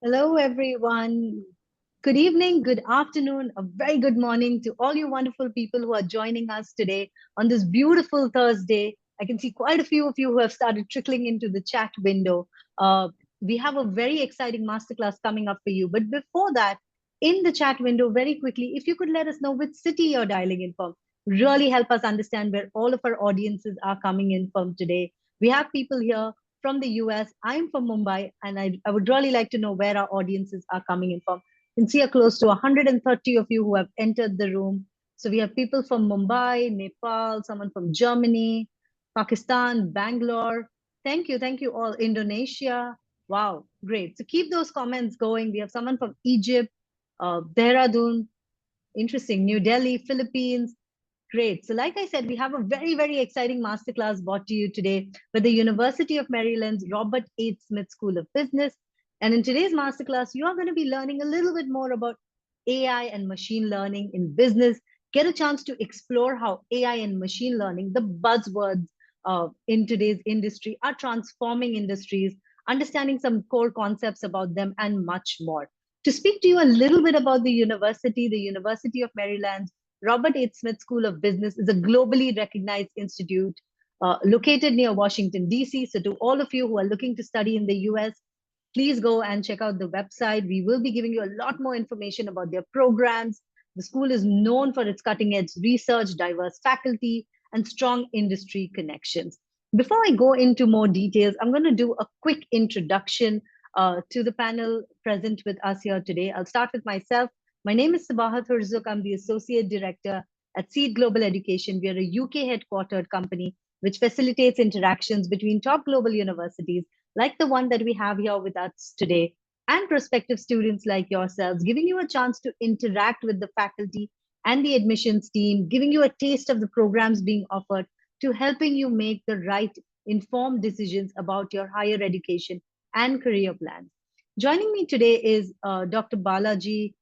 Hello, everyone. Good evening, good afternoon, a very good morning to all you wonderful people who are joining us today on this beautiful Thursday. I can see quite a few of you who have started trickling into the chat window. We have a very exciting masterclass coming up for you. But before that, in the chat window, very quickly, if you could let us know which city you're dialing in from, really help us understand where all of our audiences are coming in from today. We have people here from the US. I'm from Mumbai, and I would really like to know where our audiences are coming in from. You can see close to 130 of you who have entered the room. So we have people from Mumbai, Nepal, someone from Germany, Pakistan, Bangalore. Thank you all. Indonesia. Wow, great. So keep those comments going. We have someone from Egypt, Dehradun, interesting, New Delhi, Philippines. Great. So, like I said, we have a very, very exciting masterclass brought to you today with the University of Maryland's Robert H. Smith School of Business. And in today's masterclass, you are going to be learning a little bit more about AI and machine learning in business. Get a chance to explore how AI and machine learning, the buzzwords in today's industry, are transforming industries, understanding some core concepts about them, and much more. To speak to you a little bit about the University of Maryland's Robert H. Smith School of Business is a globally recognized institute located near Washington, D.C. So, to all of you who are looking to study in the US, please go and check out the website. We will be giving you a lot more information about their programs. The school is known for its cutting edge research, diverse faculty, and strong industry connections. Before I go into more details, I'm going to do a quick introduction to the panel present with us here today. I'll start with myself. My name is Sabahat Hurzuk. I'm the Associate Director at Seed Global Education. We are a UK headquartered company which facilitates interactions between top global universities like the one that we have here with us today and prospective students like yourselves, giving you a chance to interact with the faculty and the admissions team, giving you a taste of the programs being offered to helping you make the right informed decisions about your higher education and career plans. Joining me today is Dr. Balaji,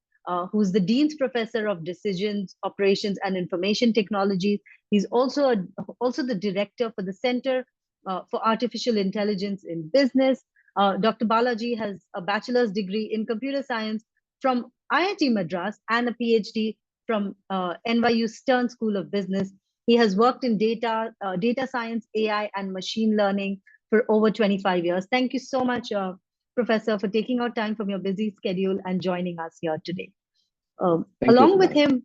who's the Dean's Professor of Decisions, Operations, and Information Technology. He's also the Director for the Center for Artificial Intelligence in Business. Dr. Balaji has a bachelor's degree in computer science from IIT Madras and a PhD from NYU Stern School of Business. He has worked in data science, AI, and machine learning for over 25 years. Thank you so much, Professor, for taking out time from your busy schedule and joining us here today. Thank you, Along with Subhash. him,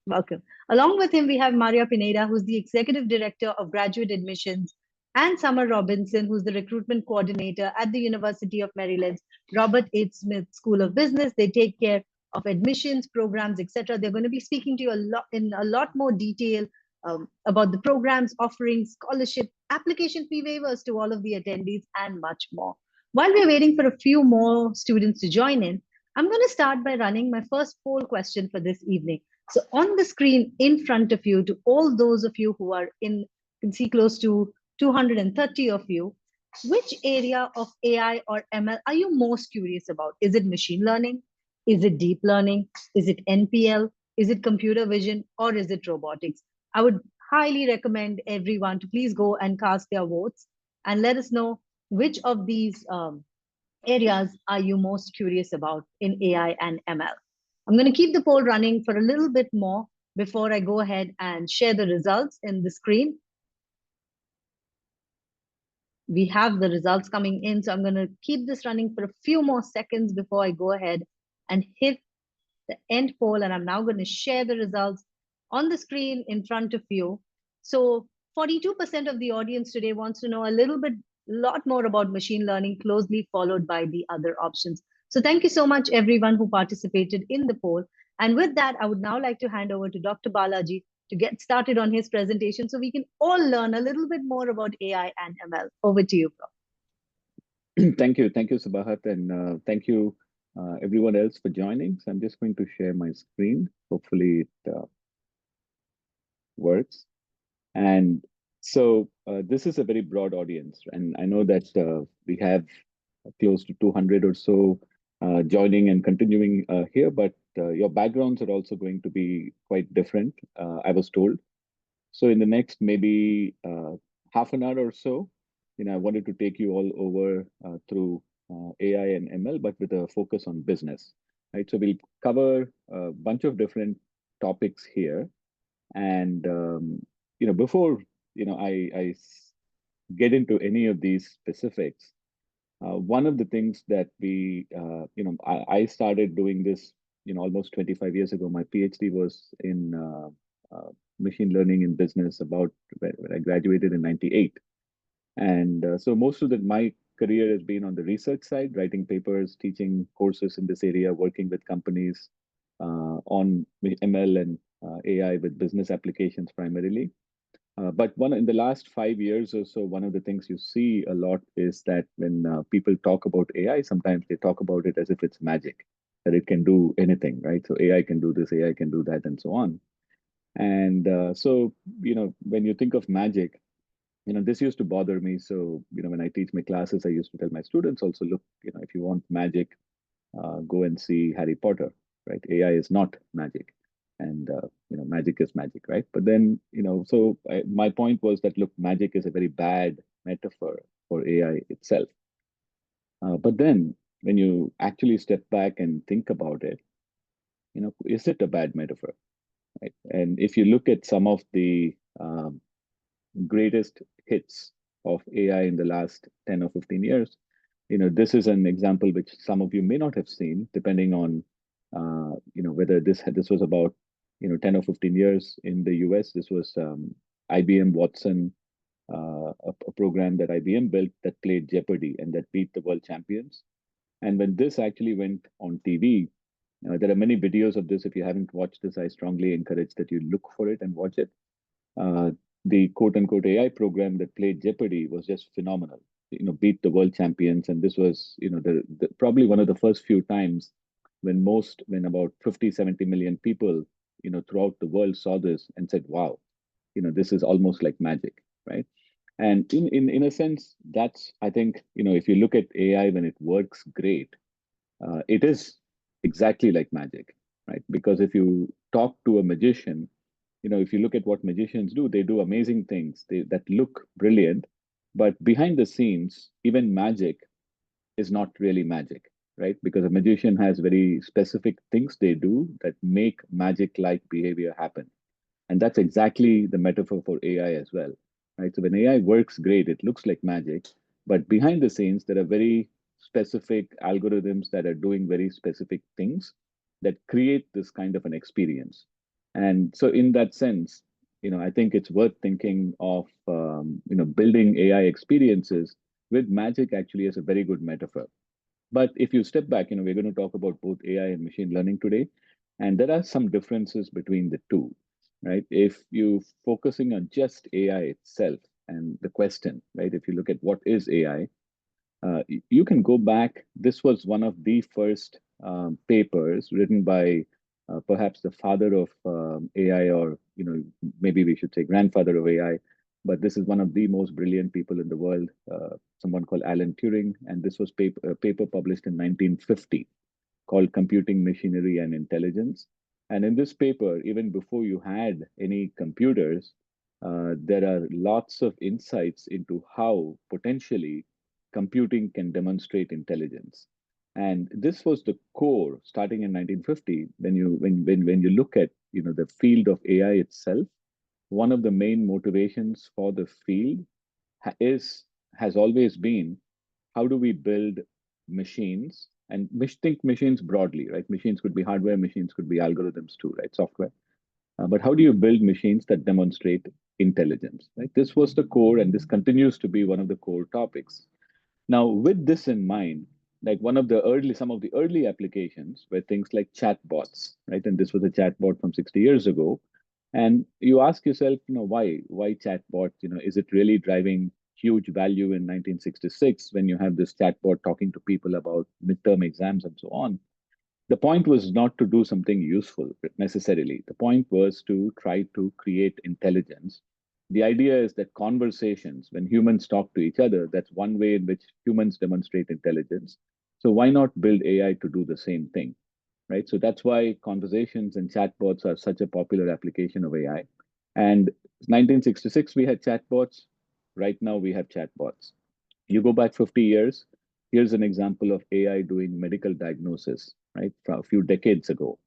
welcome. Along with him, we have Maria Pineda, who's the Executive Director of Graduate Admissions, and Summer Robinson, who's the Recruitment Coordinator at the University of Maryland's Robert H. Smith School of Business. They take care of admissions, programs, etc. They're going to be speaking to you a lot more detail about the programs, offerings, scholarship, application fee waivers to all of the attendees, and much more. While we're waiting for a few more students to join in, I'm going to start by running my first poll question for this evening. So on the screen in front of you, to all those of you who are in, you can see close to 230 of you, which area of AI or ML are you most curious about? Is it machine learning? Is it deep learning? Is it NPL? Is it computer vision? Or is it robotics? I would highly recommend everyone to please go and cast their votes and let us know which of these areas are you most curious about in AI and ML. I'm going to keep the poll running for a little bit more before I go ahead and share the results in the screen. We have the results coming in, so I'm going to keep this running for a few more seconds before I go ahead and hit the end poll. And I'm now going to share the results on the screen in front of you. So 42% of the audience today wants to know a lot more about machine learning, closely followed by the other options. So thank you so much, everyone who participated in the poll. And with that, I would now like to hand over to Dr. Balaji to get started on his presentation so we can all learn a little bit more about AI and ML. Over to you, Prof. Thank you, Sabahat, and thank you, everyone else for joining. So I'm just going to share my screen. Hopefully it works. And so this is a very broad audience, and I know that we have close to 200 or so joining and continuing here, but your backgrounds are also going to be quite different, I was told. So in the next maybe half an hour or so, I wanted to take you all over through AI and ML, but with a focus on business, right? So we'll cover a bunch of different topics here. And, before, get into any of these specifics, one of the things that I started doing this, almost 25 years ago. My PhD was in machine learning in business about when I graduated in 98. And so most of my career has been on the research side, writing papers, teaching courses in this area, working with companies on ML and AI with business applications primarily. But one in the last 5 years or so, one of the things you see a lot is that when people talk about AI, sometimes they talk about it as if it's magic, that it can do anything, right? So AI can do this, AI can do that, and so on. And when you think of magic, this used to bother me. So, when I teach my classes, I used to tell my students also, look, if you want magic, go and see Harry Potter, right? AI is not magic, and magic is magic, right? But then, my point was that look, magic is a very bad metaphor for AI itself. But then, when you actually step back and think about it, is it a bad metaphor, right? And if you look at some of the greatest hits of AI in the last 10 or 15 years. This is an example which some of you may not have seen, depending on, whether this was about, 10 or 15 years in the US. This was IBM Watson, a program that IBM built that played Jeopardy and that beat the world champions. And when this actually went on TV, there are many videos of this. If you haven't watched this, I strongly encourage that you look for it and watch it. uh, the quote unquote AI program that played Jeopardy was just phenomenal. Beat the world champions, and this was probably one of the first few times when about 50, 70 million people throughout the world saw this and said, "Wow, this is almost like magic," right? And in a sense, that's I think if you look at AI when it works great, it is exactly like magic, right? Because if you talk to a magician, if you look at what magicians do, they do amazing things that look brilliant, but behind the scenes, even magic is not really magic, right? Because a magician has very specific things they do that make magic-like behavior happen. And that's exactly the metaphor for AI as well, right? So when AI works great, it looks like magic, but behind the scenes, there are very specific algorithms that are doing very specific things that create this kind of an experience. And so, in that sense, I think it's worth thinking of, building AI experiences with magic actually as a very good metaphor. But if you step back, we're going to talk about both AI and machine learning today, and there are some differences between the two, right? If you focusing on just AI itself and the question, right? If you look at what is AI, you can go back. This was one of the first papers written by perhaps the father of AI, or maybe we should say grandfather of AI. But this is one of the most brilliant people in the world, someone called Alan Turing, and this was a paper published in 1950 called Computing Machinery and Intelligence. And in this paper, even before you had any computers, there are lots of insights into how potentially computing can demonstrate intelligence. And this was the core starting in 1950. When you look at the field of AI itself, one of the main motivations for the field is has always been, how do we build machines, and think machines broadly, right? Machines could be hardware, machines could be algorithms too, right? Software. But how do you build machines that demonstrate intelligence, right? This was the core, and this continues to be one of the core topics. Now, with this in mind, like some of the early applications were things like chatbots, right? And this was a chatbot from 60 years ago. And you ask yourself, why chatbot? Is it really driving huge value in 1966 when you have this chatbot talking to people about midterm exams and so on? The point was not to do something useful necessarily. The point was to try to create intelligence. The idea is that conversations, when humans talk to each other, that's one way in which humans demonstrate intelligence. So why not build AI to do the same thing, right? So that's why conversations and chatbots are such a popular application of AI. And 1966, we had chatbots. Right now, we have chatbots. You go back 50 years, Here's an example of AI doing medical diagnosis, right, from a few decades ago.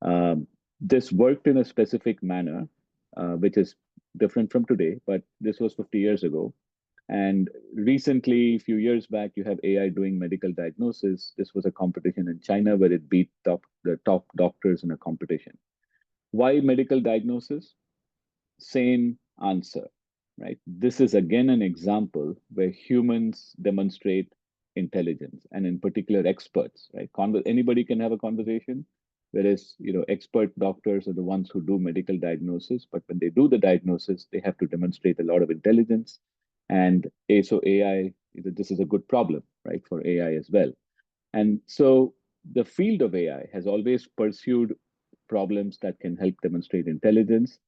Um, this worked in a specific manner, which is different from today, but this was 50 years ago. And recently, a few years back, you have AI doing medical diagnosis. This was a competition in China where it beat the top doctors in a competition. Why medical diagnosis? Same answer, right? This is again an example where humans demonstrate intelligence, and in particular, experts, right? Anybody can have a conversation, whereas expert doctors are the ones who do medical diagnosis. But when they do the diagnosis, they have to demonstrate a lot of intelligence, and so AI. This is a good problem, right, for AI as well. And so the field of AI has always pursued problems that can help demonstrate intelligence.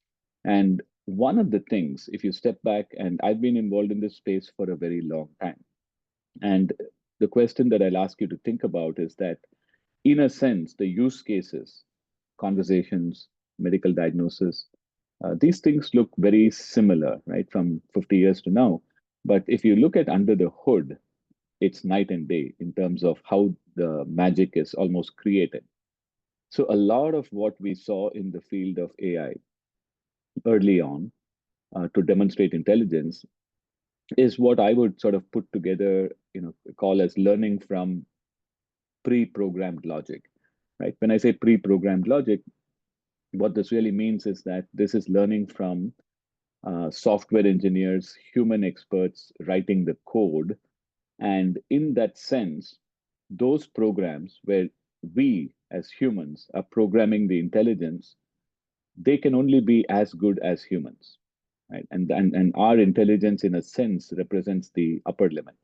And one of the things, if you step back, and I've been involved in this space for a very long time, and the question that I'll ask you to think about is that, in a sense, the use cases, conversations, medical diagnosis, these things look very similar, right, from 50 years to now. But if you look at under the hood, it's night and day in terms of how the magic is almost created. So a lot of what we saw in the field of AI early on to demonstrate intelligence is what I would sort of put together, call as learning from pre-programmed logic, right? When I say pre-programmed logic, what this really means is that this is learning from software engineers, human experts writing the code. And in that sense, those programs where we as humans are programming the intelligence, they can only be as good as humans, right? And our intelligence, in a sense, represents the upper limit.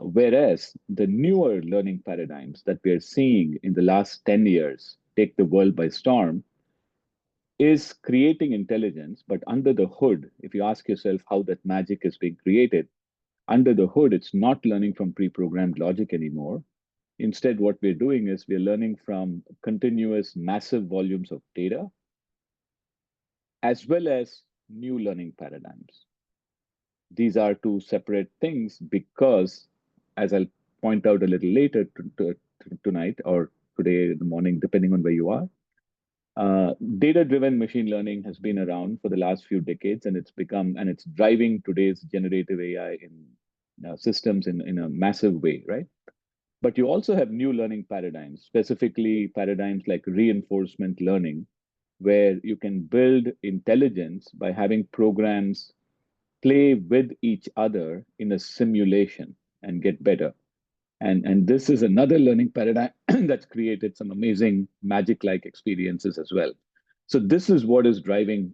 Whereas the newer learning paradigms that we are seeing in the last 10 years take the world by storm is creating intelligence, but under the hood, if you ask yourself how that magic is being created, under the hood, it's not learning from pre-programmed logic anymore. Instead, what we're doing is we're learning from continuous massive volumes of data, as well as new learning paradigms. These are two separate things because, as I'll point out a little later tonight or today in the morning, depending on where you are, data-driven machine learning has been around for the last few decades, and it's driving today's generative AI in systems in a massive way, right? But you also have new learning paradigms, specifically paradigms like reinforcement learning, where you can build intelligence by having programs play with each other in a simulation and get better. And this is another learning paradigm that's created some amazing magic-like experiences as well. So this is what is driving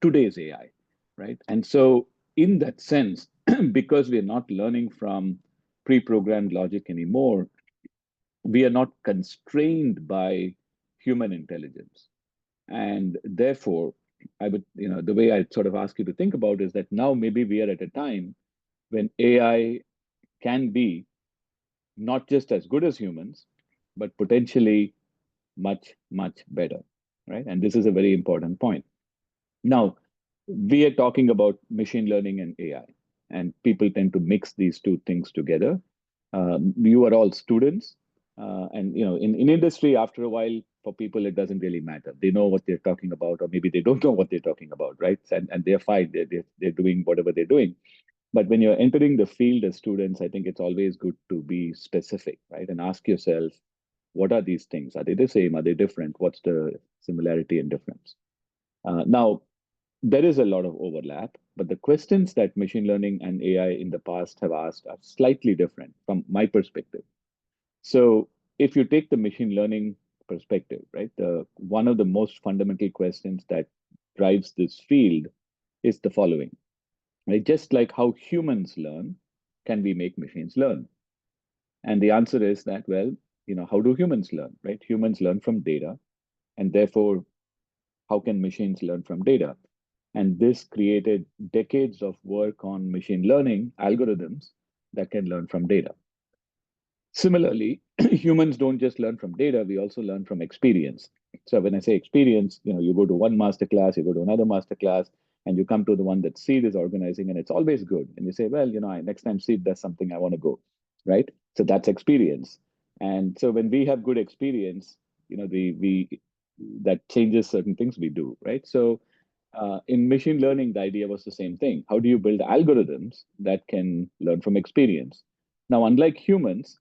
today's AI, right? And so in that sense, because we are not learning from pre-programmed logic anymore, we are not constrained by human intelligence. And therefore, I would, the way I sort of ask you to think about is that now maybe we are at a time when AI can be not just as good as humans, but potentially much, much better, right? And this is a very important point. Now, we are talking about machine learning and AI, and people tend to mix these two things together. You are all students, and in industry, after a while, for people, it doesn't really matter. They know what they're talking about, or maybe they don't know what they're talking about, right? And they're fine. They're doing whatever they're doing. But when you're entering the field as students, I think it's always good to be specific, right? And ask yourself, what are these things? Are they the same? Are they different? What's the similarity and difference? Now, there is a lot of overlap, but the questions that machine learning and AI in the past have asked are slightly different from my perspective. So, if you take the machine learning perspective, right, one of the most fundamental questions that drives this field is the following, right? Just like how humans learn, can we make machines learn? And the answer is that, well, how do humans learn, right? Humans learn from data, and therefore, how can machines learn from data? And this created decades of work on machine learning algorithms that can learn from data. Similarly, humans don't just learn from data, we also learn from experience. So when I say experience, you go to one master class, you go to another master class, and you come to the one that Seed is organizing, and it's always good. And you say, well, next time Seed does something, I want to go. right? So that's experience. And so when we have good experience, the we that changes certain things we do, right? So in machine learning, the idea was the same thing. How do you build algorithms that can learn from experience? Now, unlike humans,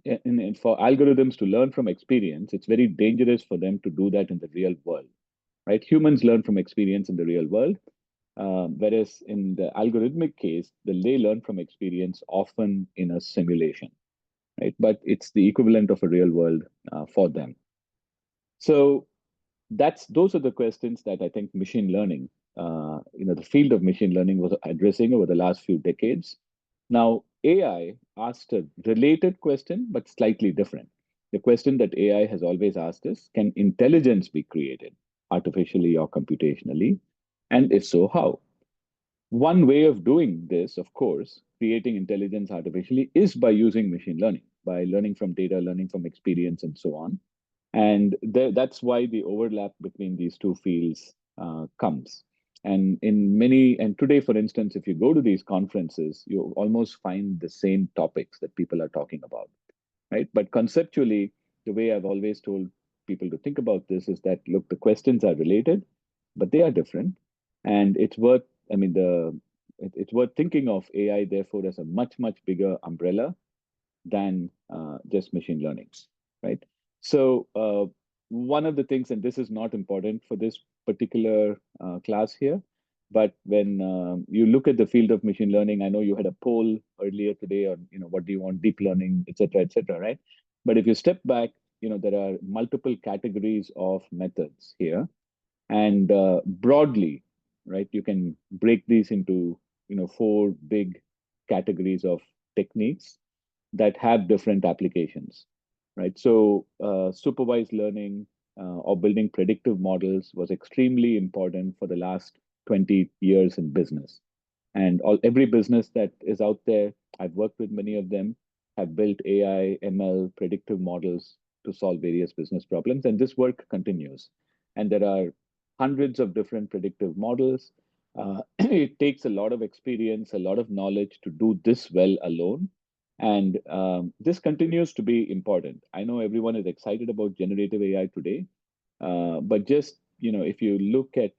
for algorithms to learn from experience, it's very dangerous for them to do that in the real world, right? Humans learn from experience in the real world, whereas in the algorithmic case, they learn from experience often in a simulation, right? But it's the equivalent of a real world for them. So those are the questions that I think machine learning, the field of machine learning was addressing over the last few decades. Now, AI asked a related question, but slightly different. The question that AI has always asked is, can intelligence be created artificially or computationally? And if so, how? One way of doing this, of course, creating intelligence artificially, is by using machine learning, by learning from data, learning from experience, and so on. And that's why the overlap between these two fields comes. And today, for instance, if you go to these conferences, you almost find the same topics that people are talking about, right? But conceptually, the way I've always told people to think about this is that, look, the questions are related, but they are different. And it's worth, I mean, it's worth thinking of AI, therefore, as a much, much bigger umbrella than just machine learning, right? So one of the things, and this is not important for this particular class here, but when you look at the field of machine learning, I know you had a poll earlier today on, what do you want, deep learning, et cetera, right? But if you step back, there are multiple categories of methods here, and broadly, right, you can break these into, four big categories of techniques that have different applications, right? So supervised learning or building predictive models was extremely important for the last 20 years in business. And every business that is out there, I've worked with many of them, have built AI, ML, predictive models to solve various business problems. And this work continues. And there are hundreds of different predictive models. It takes a lot of experience, a lot of knowledge to do this well alone. And this continues to be important. I know everyone is excited about generative AI today, but just, if you look at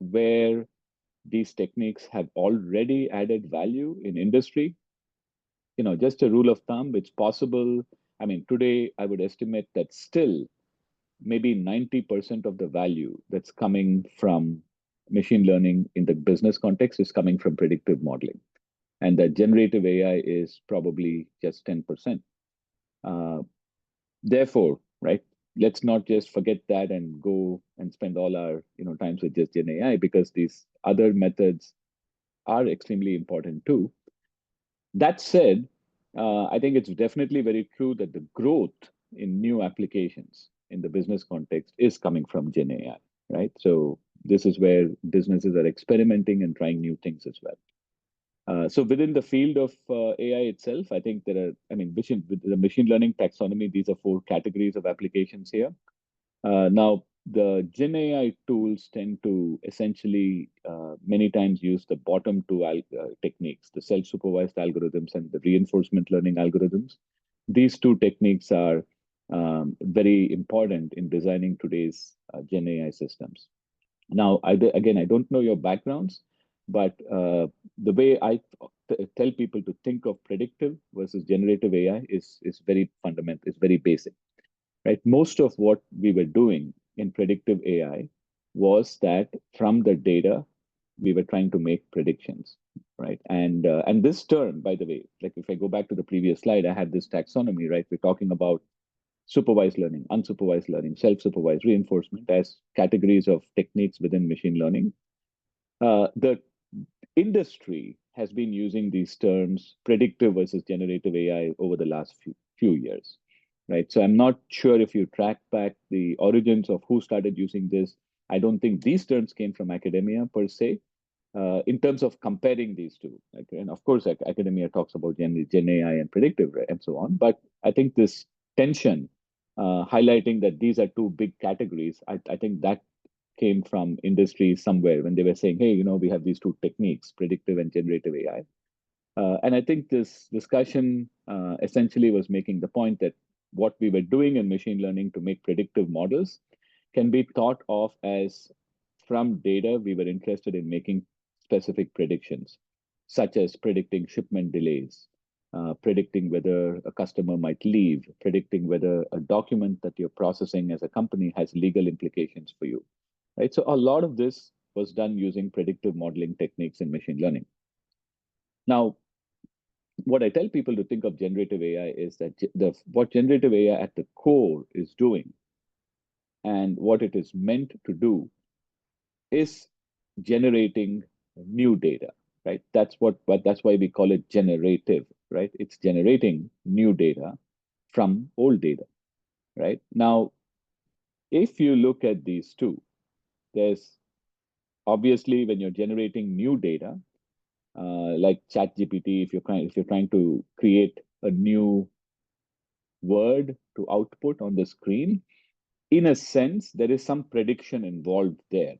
where these techniques have already added value in industry, just a rule of thumb, it's possible. I mean, today I would estimate that still maybe 90% of the value that's coming from machine learning in the business context is coming from predictive modeling. And that generative AI is probably just 10%. Uh, Therefore, right, let's not just forget that and go and spend all our times with just Gen AI, because these other methods are extremely important too. That said, I think it's definitely very true that the growth in new applications in the business context is coming from Gen AI, right? So this is where businesses are experimenting and trying new things as well. So within the field of AI itself, I think there are, I mean, with the machine learning taxonomy, these are four categories of applications here. Now, the Gen AI tools tend to essentially many times use the bottom two techniques, the self-supervised algorithms and the reinforcement learning algorithms. These two techniques are very important in designing today's Gen AI systems. Now, again, I don't know your backgrounds, but the way I tell people to think of predictive versus generative AI is very fundamental, is very basic, right? Most of what we were doing in predictive AI was that from the data, we were trying to make predictions, right? And this term, by the way, like if I go back to the previous slide, I had this taxonomy, right? We're talking about supervised learning, unsupervised learning, self-supervised reinforcement as categories of techniques within machine learning. The industry has been using these terms, predictive versus generative AI, over the last few years, right? So I'm not sure if you track back the origins of who started using this. I don't think these terms came from academia per se, in terms of comparing these two. Like, and of course, academia talks about Gen AI and predictive, right, and so on. But I think this tension, highlighting that these are two big categories, I think that came from industry somewhere when they were saying, hey, we have these two techniques, predictive and generative AI. And I think this discussion essentially was making the point that what we were doing in machine learning to make predictive models can be thought of as from data we were interested in making specific predictions, such as predicting shipment delays, predicting whether a customer might leave, predicting whether a document that you're processing as a company has legal implications for you. Right. So a lot of this was done using predictive modeling techniques in machine learning. Now, what I tell people to think of generative AI is that what generative AI at the core is doing and what it is meant to do is generating new data, right? But that's why we call it generative, right? It's generating new data from old data, right? Now, if you look at these two, there's obviously when you're generating new data, like ChatGPT, if you're trying to create a new word to output on the screen, in a sense, there is some prediction involved there,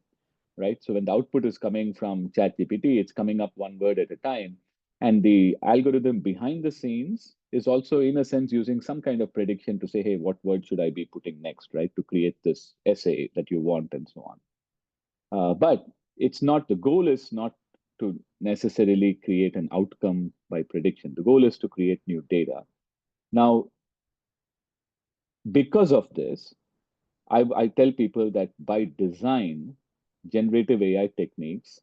right? So when the output is coming from ChatGPT, it's coming up one word at a time. And the algorithm behind the scenes is also, in a sense, using some kind of prediction to say, hey, what word should I be putting next, right? To create this essay that you want and so on. But it's not, the goal is not to necessarily create an outcome by prediction. The goal is to create new data. Now, because of this, I tell people that by design, generative AI techniques,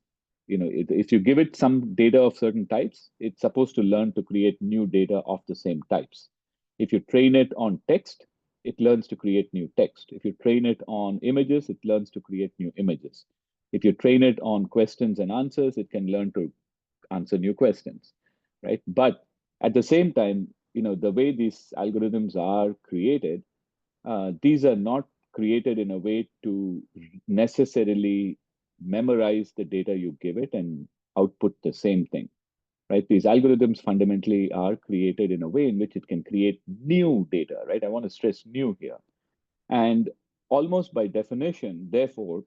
if you give it some data of certain types, it's supposed to learn to create new data of the same types. If you train it on text, it learns to create new text. If you train it on images, it learns to create new images. If you train it on questions and answers, it can learn to answer new questions, right? But at the same time, the way these algorithms are created, these are not created in a way to necessarily memorize the data you give it and output the same thing, right? These algorithms fundamentally are created in a way in which it can create new data, right? I want to stress new here. And almost by definition, therefore,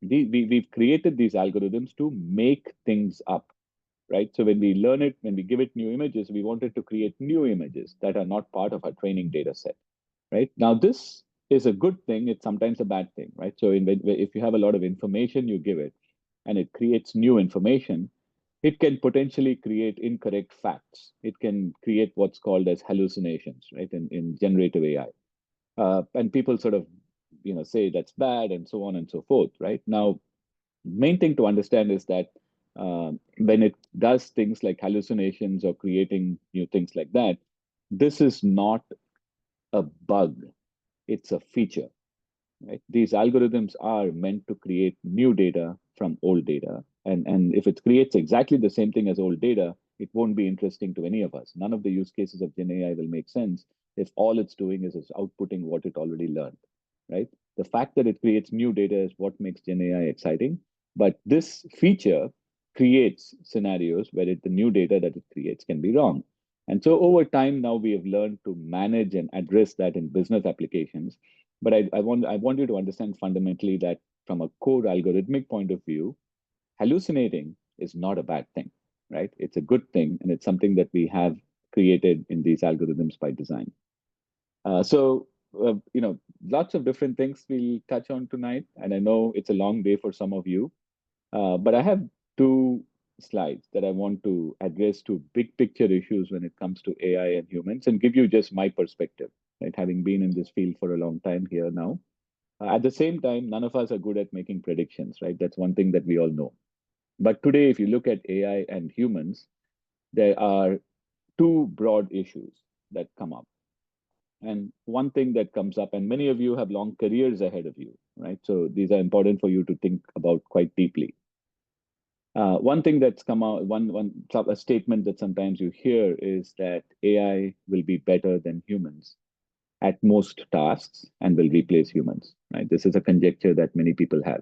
we've created these algorithms to make things up, right? So when we learn it, when we give it new images, we want it to create new images that are not part of our training data set, right? Now, this is a good thing. It's sometimes a bad thing, right? So if you have a lot of information you give it and it creates new information, it can potentially create incorrect facts. It can create what's called as hallucinations, right? In generative AI. And people sort of, say that's bad and so on and so forth, right? Now, main thing to understand is that when it does things like hallucinations or creating new things like that, this is not a bug, it's a feature, right? These algorithms are meant to create new data from old data. And if it creates exactly the same thing as old data, it won't be interesting to any of us. None of the use cases of Gen AI will make sense if all it's doing is it's outputting what it already learned, right? The fact that it creates new data is what makes Gen AI exciting. But this feature creates scenarios where the new data that it creates can be wrong. And so over time, now we have learned to manage and address that in business applications. But I want you to understand fundamentally that from a core algorithmic point of view, hallucinating is not a bad thing, right? It's a good thing, and it's something that we have created in these algorithms by design. So, lots of different things we'll touch on tonight, and I know it's a long day for some of you, but I have two slides that I want to address two big picture issues when it comes to AI and humans and give you just my perspective, right? Having been in this field for a long time here now. At the same time, none of us are good at making predictions, right? That's one thing that we all know. But today, if you look at AI and humans, there are two broad issues that come up. And one thing that comes up, and many of you have long careers ahead of you, right? So these are important for you to think about quite deeply. One thing that's come out, a statement that sometimes you hear is that AI will be better than humans at most tasks and will replace humans, right? This is a conjecture that many people have.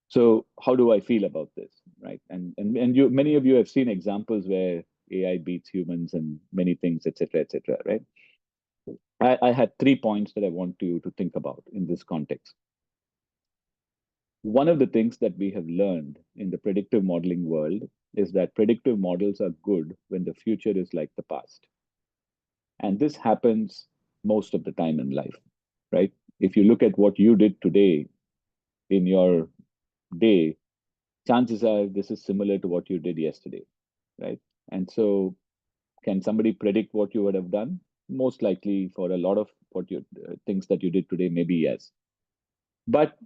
So how do I feel about this, right? And many of you have seen examples where AI beats humans and many things, et cetera, right? I had 3 points that I want you to think about in this context. One of the things that we have learned in the predictive modeling world is that predictive models are good when the future is like the past. And this happens most of the time in life, right? If you look at what you did today in your day, chances are this is similar to what you did yesterday, right? And so, can somebody predict what you would have done? Most likely, for a lot of what you things that you did today, maybe yes. But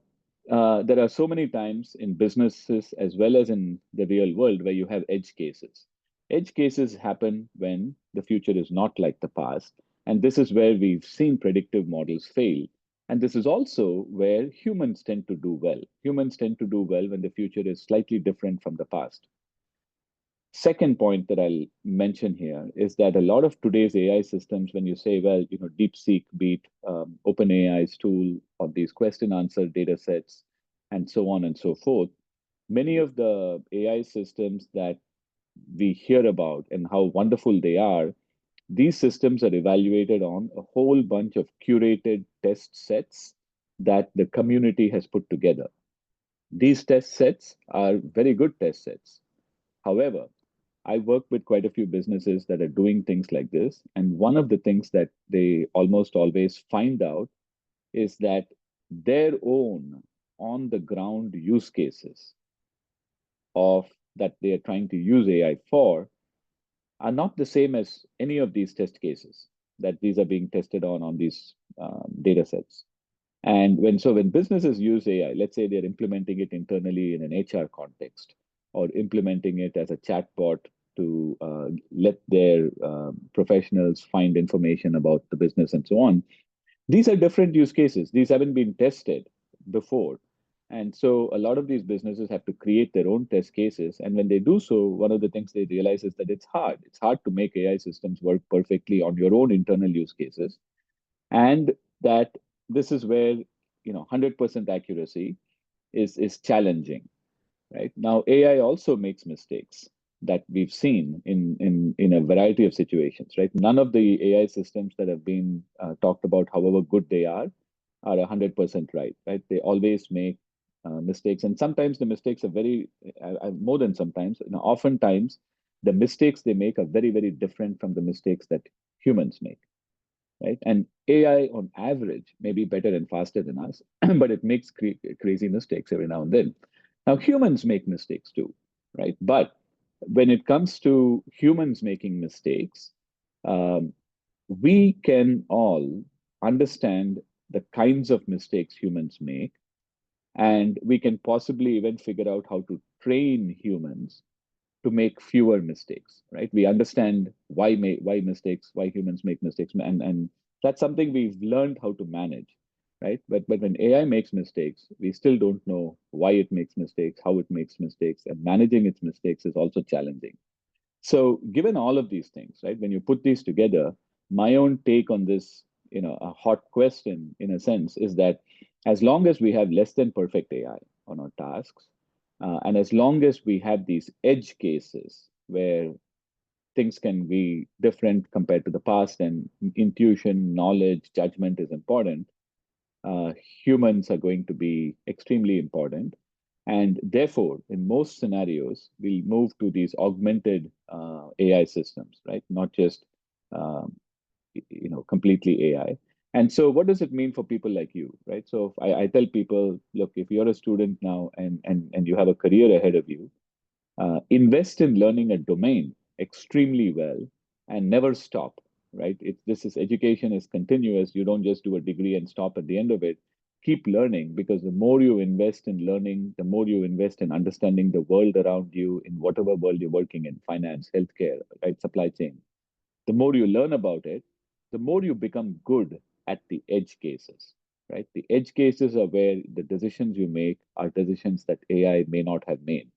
there are so many times in businesses as well as in the real world where you have edge cases. Edge cases happen when the future is not like the past. And this is where we've seen predictive models fail. And this is also where humans tend to do well. Humans tend to do well when the future is slightly different from the past. Second point that I'll mention here is that a lot of today's AI systems, when you say, well, DeepSeek beat OpenAI's tool or these question answer data sets and so on and so forth, many of the AI systems that we hear about and how wonderful they are, these systems are evaluated on a whole bunch of curated test sets that the community has put together. These test sets are very good test sets. However, I work with quite a few businesses that are doing things like this. And one of the things that they almost always find out is that their own on the ground use cases of that they are trying to use AI for are not the same as any of these test cases that these are being tested on these data sets. And when businesses use AI, let's say they're implementing it internally in an HR context or implementing it as a chatbot to let their professionals find information about the business and so on, these are different use cases. These haven't been tested before. And so a lot of these businesses have to create their own test cases. And when they do so, one of the things they realize is that it's hard. It's hard to make AI systems work perfectly on your own internal use cases. And that this is where 100% accuracy is challenging. Right now, AI also makes mistakes that we've seen in a variety of situations. Right, none of the AI systems that have been talked about, however good they are 100% right. Right, they always make mistakes, and sometimes the mistakes are very more than sometimes. Oftentimes, the mistakes they make are very different from the mistakes that humans make, right? And AI on average may be better and faster than us, but it makes crazy mistakes every now and then. Now, humans make mistakes too, right? But when it comes to humans making mistakes, um, we can all understand the kinds of mistakes humans make, and we can possibly even figure out how to train humans to make fewer mistakes, right? We understand why humans make mistakes, and that's something we've learned how to manage, right? But when AI makes mistakes, we still don't know why it makes mistakes, how it makes mistakes, and managing its mistakes is also challenging. So, given all of these things, right, when you put these together, my own take on this, a hot question in a sense, is that as long as we have less than perfect AI on our tasks, and as long as we have these edge cases where things can be different compared to the past and intuition, knowledge, judgment is important, uh, humans are going to be extremely important. And therefore, in most scenarios, we'll move to these augmented AI systems, right? Not just um, completely AI. And so, what does it mean for people like you, right? So, I tell people, look, if you're a student now and you have a career ahead of you, invest in learning a domain extremely well and never stop, right? This is education is continuous. You don't just do a degree and stop at the end of it. Keep learning, because the more you invest in learning, the more you invest in understanding the world around you in whatever world you're working in, finance, healthcare, right, supply chain. The more you learn about it, the more you become good at the edge cases, right? The edge cases are where the decisions you make are decisions that AI may not have made,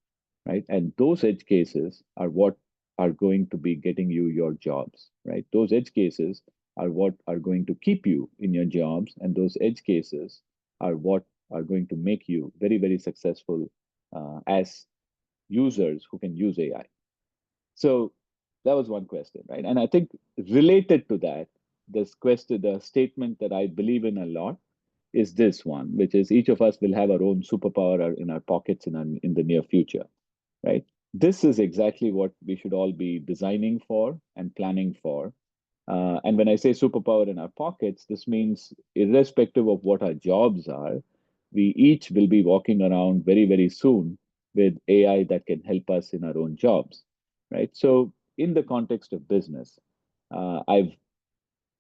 right? And those edge cases are what are going to be getting you your jobs, right? Those edge cases are what are going to keep you in your jobs, and those edge cases are what are going to make you very successful as users who can use AI. So that was one question, right? And I think related to that, this question, the statement that I believe in a lot is this one, which is each of us will have our own superpower in our pockets in the near future, right? This is exactly what we should all be designing for and planning for. And when I say superpower in our pockets, this means irrespective of what our jobs are, we each will be walking around very, very soon with AI that can help us in our own jobs, right? So, in the context of business, I've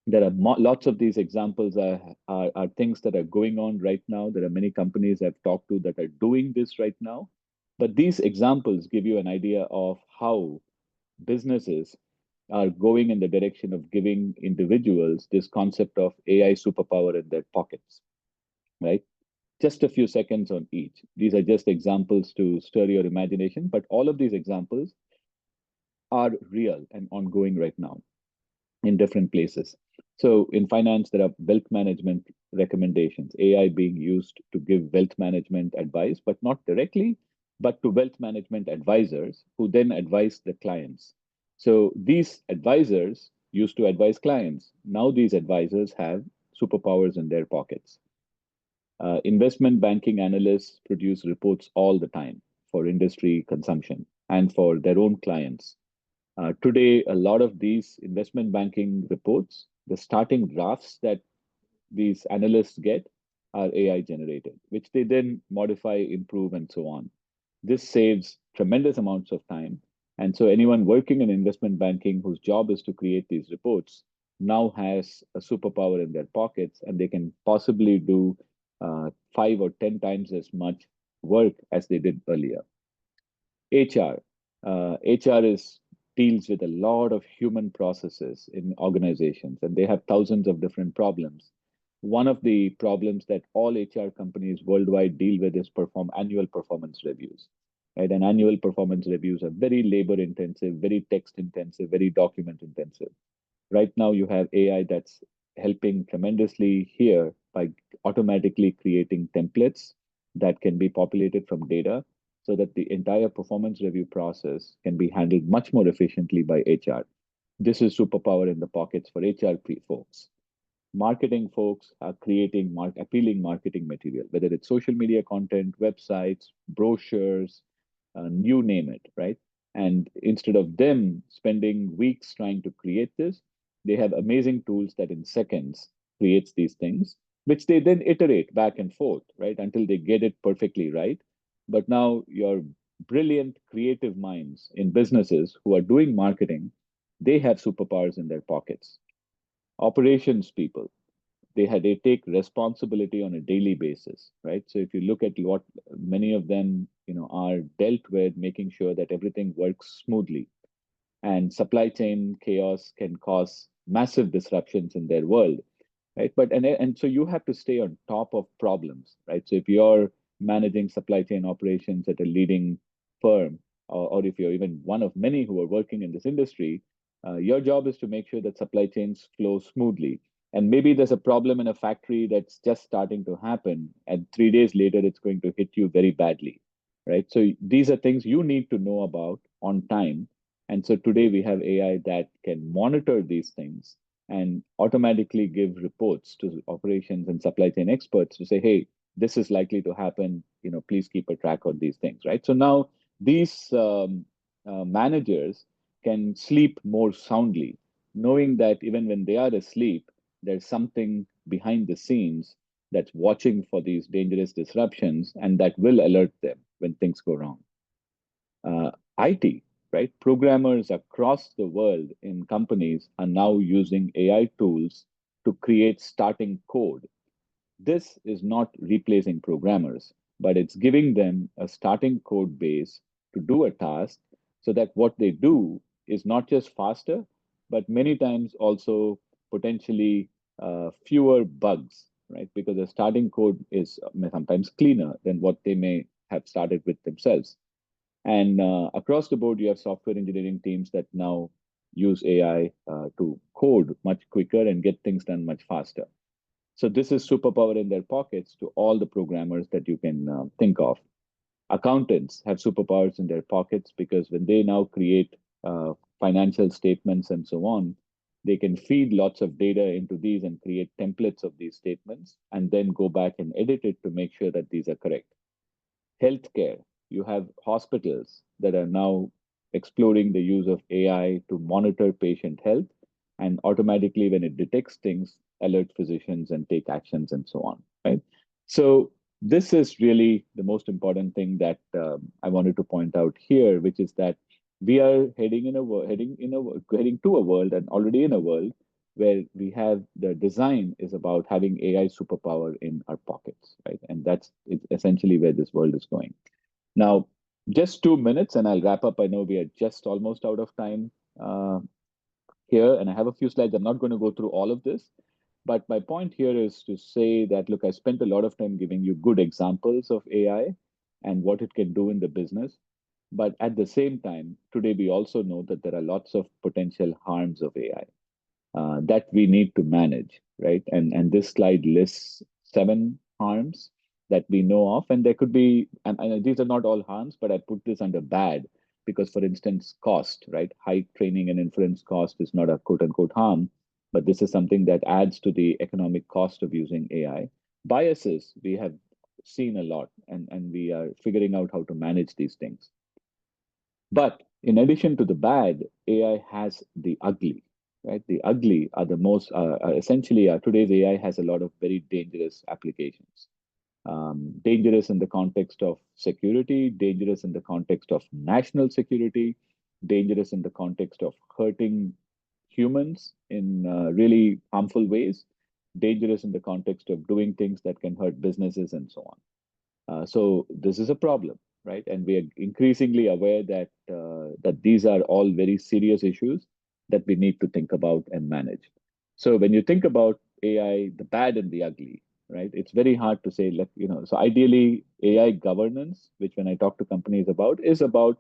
there are lots of these examples are things that are going on right now. There are many companies I've talked to that are doing this right now. But these examples give you an idea of how businesses are going in the direction of giving individuals this concept of AI superpower in their pockets, right? Just a few seconds on each. These are just examples to stir your imagination, but all of these examples are real and ongoing right now in different places. So in finance, there are wealth management recommendations, AI being used to give wealth management advice, but not directly, but to wealth management advisors who then advise the clients. So these advisors used to advise clients. Now these advisors have superpowers in their pockets. Investment banking analysts produce reports all the time for industry consumption and for their own clients. Today, a lot of these investment banking reports, the starting drafts that these analysts get are AI generated, which they then modify, improve, and so on. This saves tremendous amounts of time. And so, anyone working in investment banking whose job is to create these reports now has a superpower in their pockets, and they can possibly do 5 or 10 times as much work as they did earlier. HR. HR is deals with a lot of human processes in organizations, and they have thousands of different problems. One of the problems that all HR companies worldwide deal with is perform annual performance reviews. Right? And annual performance reviews are very labor intensive, very text intensive, very document intensive. Right now, you have AI that's helping tremendously here by automatically creating templates that can be populated from data so that the entire performance review process can be handled much more efficiently by HR. This is superpower in the pockets for HR folks. Marketing folks are creating appealing marketing material, whether it's social media content, websites, brochures, you name it, right? And instead of them spending weeks trying to create this, they have amazing tools that in seconds creates these things, which they then iterate back and forth, right, until they get it perfectly right. But now your brilliant creative minds in businesses who are doing marketing, they have superpowers in their pockets. Operations people, they take responsibility on a daily basis, right? So if you look at what many of them are dealt with, making sure that everything works smoothly, and supply chain chaos can cause massive disruptions in their world, right? And so you have to stay on top of problems, right? So if you're managing supply chain operations at a leading firm, or if you're even one of many who are working in this industry, your job is to make sure that supply chains flow smoothly. And maybe there's a problem in a factory that's just starting to happen, and 3 days later it's going to hit you very badly, right? So these are things you need to know about on time. And so today we have AI that can monitor these things and automatically give reports to operations and supply chain experts to say, hey, this is likely to happen. Please keep a track of these things, right? So now these managers can sleep more soundly, knowing that even when they are asleep, there's something behind the scenes that's watching for these dangerous disruptions and that will alert them when things go wrong. IT, right? Programmers across the world in companies are now using AI tools to create starting code. This is not replacing programmers, but it's giving them a starting code base to do a task so that what they do is not just faster, but many times also potentially fewer bugs, right? Because the starting code is sometimes cleaner than what they may have started with themselves. And across the board, you have software engineering teams that now use AI to code much quicker and get things done much faster. So this is superpower in their pockets to all the programmers that you can think of. Accountants have superpowers in their pockets because when they now create financial statements and so on, They can feed lots of data into these and create templates of these statements and then go back and edit it to make sure that these are correct. Healthcare, you have hospitals that are now exploring the use of AI to monitor patient health and automatically, when it detects things, alert physicians and take actions and so on, right? So this is really the most important thing that I wanted to point out here, which is that we are heading to a world and already in a world where we have the design is about having AI superpower in our pockets, right? And that's essentially where this world is going. Now, just 2 minutes and I'll wrap up. I know we are just almost out of time here, and I have a few slides. I'm not going to go through all of this, but my point here is to say that, look, I spent a lot of time giving you good examples of AI and what it can do in the business. But at the same time, today we also know that there are lots of potential harms of AI that we need to manage, right? And this slide lists 7 harms that we know of, and there could be, and these are not all harms, but I put this under bad because, for instance, cost, right? High training and inference cost is not a quote unquote harm, but this is something that adds to the economic cost of using AI. Biases, we have seen a lot, and we are figuring out how to manage these things. But in addition to the bad, AI has the ugly, right? The ugly are the most, essentially, today's AI has a lot of very dangerous applications. Dangerous in the context of security, dangerous in the context of national security, dangerous in the context of hurting humans in really harmful ways, dangerous in the context of doing things that can hurt businesses and so on. So this is a problem, right? And we are increasingly aware that that these are all very serious issues that we need to think about and manage. So when you think about AI, the bad and the ugly, right? It's very hard to say, like, so ideally AI governance, which when I talk to companies about, is about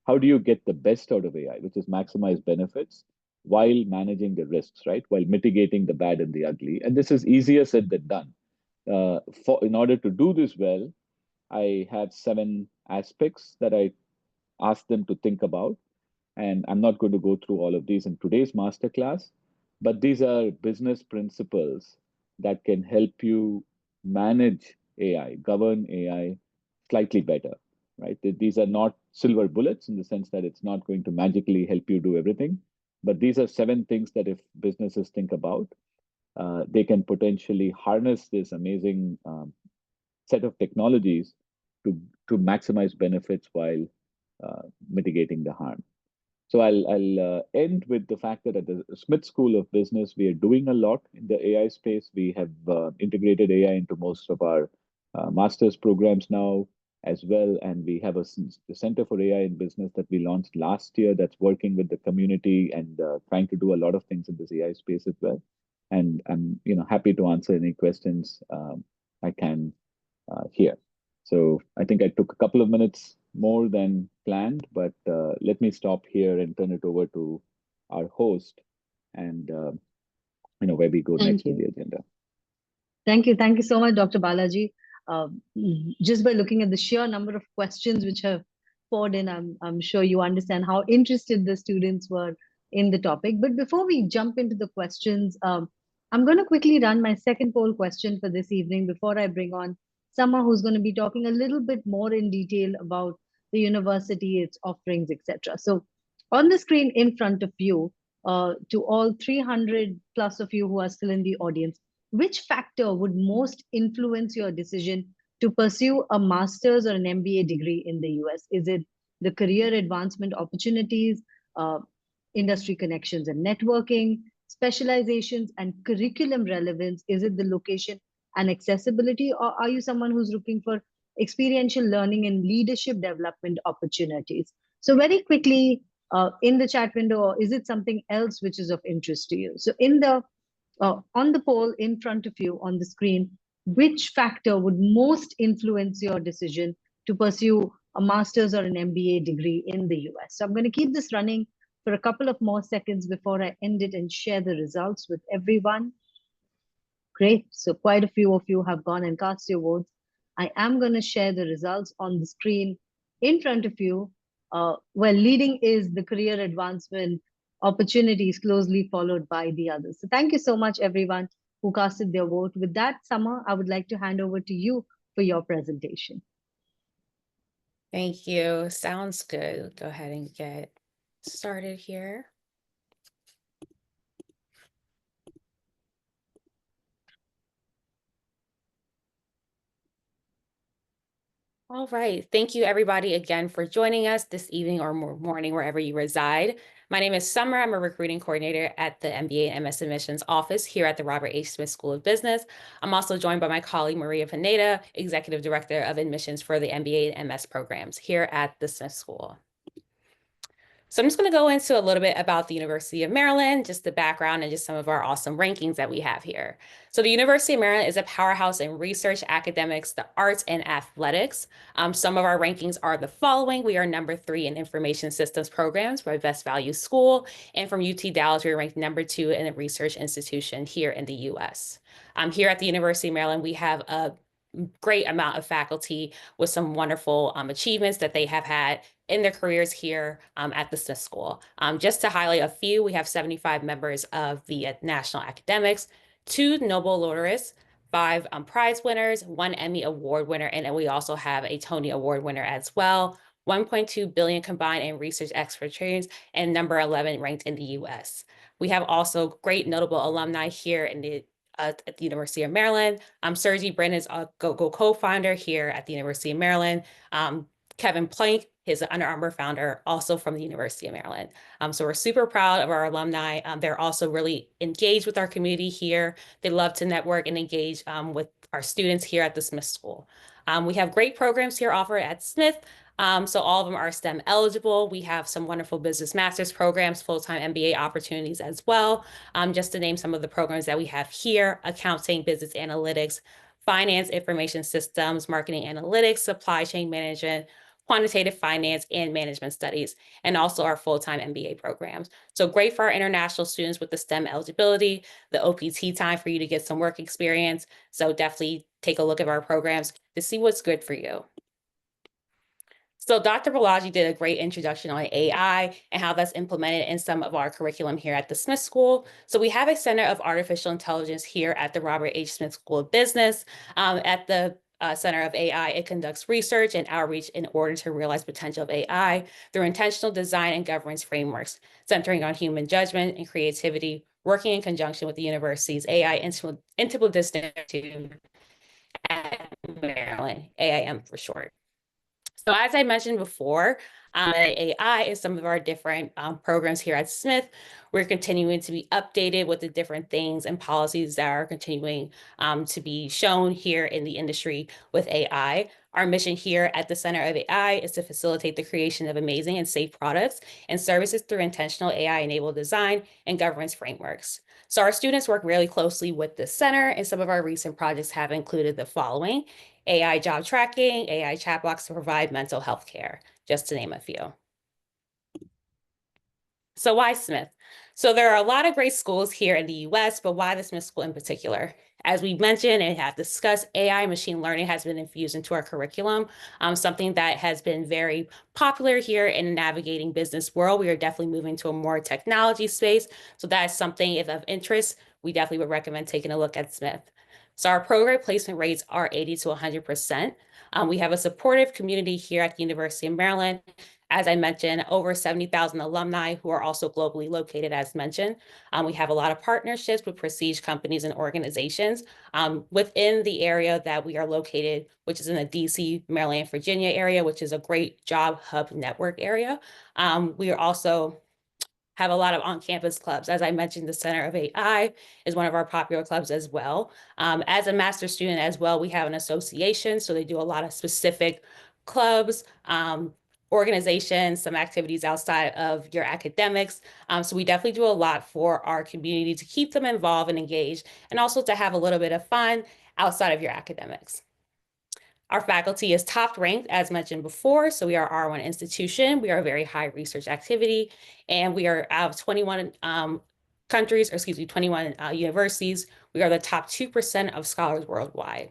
how do you get the best out of AI, which is maximize benefits while managing the risks, right? While mitigating the bad and the ugly. And this is easier said than done. In order to do this well, I have 7 aspects that I asked them to think about. And I'm not going to go through all of these in today's masterclass, but these are business principles that can help you manage AI, govern AI slightly better, right? These are not silver bullets in the sense that it's not going to magically help you do everything. But these are 7 things that if businesses think about, they can potentially harness this amazing set of technologies to to maximize benefits while mitigating the harm. So I'll end with the fact that at the Smith School of Business, we are doing a lot in the AI space. We have integrated AI into most of our master's programs now as well. And we have a Center for AI in Business that we launched last year that's working with the community and trying to do a lot of things in this AI space as well. And I'm happy to answer any questions I can here. So I think I took a couple of minutes more than planned, but let me stop here and turn it over to our host and where we go Thank next with you. the agenda. Thank you. Thank you so much, Dr. Balaji. Uh, just by looking at the sheer number of questions which have poured in, I'm sure you understand how interested the students were in the topic. But before we jump into the questions, I'm going to quickly run my second poll question for this evening before I bring on someone who's going to be talking a little bit more in detail about the university, its offerings, etc. So on the screen in front of you, to all 300 plus of you who are still in the audience, which factor would most influence your decision to pursue a master's or an MBA degree in the US? Is it the career advancement opportunities, uh, industry connections and networking, specializations and curriculum relevance? Is it the location and accessibility? Or are you someone who's looking for experiential learning and leadership development opportunities? So, very quickly, in the chat window, or is it something else which is of interest to you? So, on the poll in front of you on the screen, which factor would most influence your decision to pursue a master's or an MBA degree in the US? So I'm going to keep this running for a couple of more seconds before I end it and share the results with everyone. Great. So quite a few of you have gone and cast your votes. I am going to share the results on the screen in front of you. Well, leading is the career advancement opportunities closely followed by the others. So thank you so much, everyone who casted their vote. With that, Summer, I would like to hand over to you for your presentation. Thank you. Sounds good. Go ahead and get started here. All right. Thank you, everybody, again for joining us this evening or morning, wherever you reside. My name is Summer. I'm a recruiting coordinator at the MBA and MS Admissions office here at the Robert H. Smith School of Business. I'm also joined by my colleague, Maria Pineda, Executive Director of Admissions for the MBA and MS programs here at the Smith School. So I'm just going to go into a little bit about the University of Maryland, just the background and just some of our awesome rankings that we have here. So the University of Maryland is a powerhouse in research, academics, the arts, and athletics. Some of our rankings are the following. We are number 3 in information systems programs by Best Value School. And from UT Dallas, we are ranked number 2 in a research institution here in the US. Here at the University of Maryland, we have a great amount of faculty with some wonderful achievements that they have had in their careers here at the Smith School. Just to highlight a few, we have 75 members of the National Academics, 2 Nobel laureates, 5 prize winners, 1 Emmy Award winner, and then we also have a Tony Award winner as well. 1.2 billion combined in research expertise, and number 11 ranked in the US. We have also great notable alumni here in the at the University of Maryland. Sergi Brin is a co-founder here at the University of Maryland. Kevin Plank is the Under Armour founder, also from the University of Maryland. So we're super proud of our alumni. They're also really engaged with our community here. They love to network and engage with our students here at the Smith School. We have great programs here offered at Smith. So all of them are STEM eligible. We have some wonderful business master's programs, full-time MBA opportunities as well. Just to name some of the programs that we have here: accounting, business analytics, finance, information systems, marketing analytics, supply chain management, quantitative finance, and management studies, and also our full-time MBA programs. So great for our international students with the STEM eligibility, the OPT time for you to get some work experience. So definitely take a look at our programs to see what's good for you. So Dr. Balaji did a great introduction on AI and how that's implemented in some of our curriculum here at the Smith School. So we have a Center of Artificial Intelligence here at the Robert H. Smith School of Business. At the Center of AI, it conducts research and outreach in order to realize potential of AI through intentional design and governance frameworks, centering on human judgment and creativity, working in conjunction with the university's AI Interdisciplinary Institute at Maryland, AIM for short. So as I mentioned before, AI is some of our different programs here at Smith. We're continuing to be updated with the different things and policies that are continuing to be shown here in the industry with AI. Our mission here at the Center of AI is to facilitate the creation of amazing and safe products and services through intentional AI-enabled design and governance frameworks. So our students work really closely with the center, and some of our recent projects have included the following: AI job tracking, AI chatbots to provide mental health care, just to name a few. So why Smith? So there are a lot of great schools here in the US, but why the Smith School in particular? As we mentioned and have discussed, AI and machine learning has been infused into our curriculum, something that has been very popular here in the navigating business world. We are definitely moving to a more technology space. So that is something, if of interest, we definitely would recommend taking a look at Smith. So our program placement rates are 80 to 100%. We have a supportive community here at the University of Maryland. As I mentioned, over 70,000 alumni who are also globally located, as mentioned. We have a lot of partnerships with prestige companies and organizations within the area that we are located, which is in the DC, Maryland, Virginia area, which is a great job hub network area. We are also have a lot of on-campus clubs. As I mentioned, the Center of AI is one of our popular clubs as well. As a master's student as well, we have an association, so they do a lot of specific clubs, organizations, some activities outside of your academics. So we definitely do a lot for our community to keep them involved and engaged, and also to have a little bit of fun outside of your academics. Our faculty is top ranked, as mentioned before, so we are R1 institution. We are a very high research activity, and we are out of 21 countries, or excuse me, 21 universities. We are the top 2% of scholars worldwide.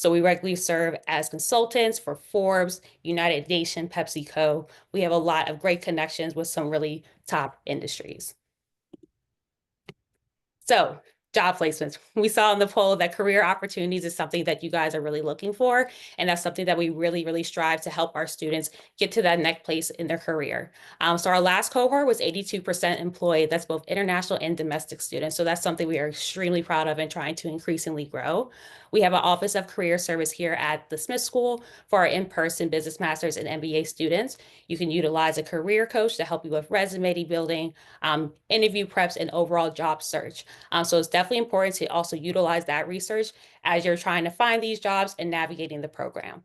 So we regularly serve as consultants for Forbes, United Nations, PepsiCo. We have a lot of great connections with some really top industries. So job placements. We saw in the poll that career opportunities is something that you guys are really looking for. And that's something that we really, really strive to help our students get to that next place in their career. So our last cohort was 82% employed. That's both international and domestic students. So that's something we are extremely proud of and trying to increasingly grow. We have an Office of Career Service here at the Smith School for our in-person business masters and MBA students. You can utilize a career coach to help you with resume building, interview preps, and overall job search. So it's definitely important to also utilize that research as you're trying to find these jobs and navigating the program.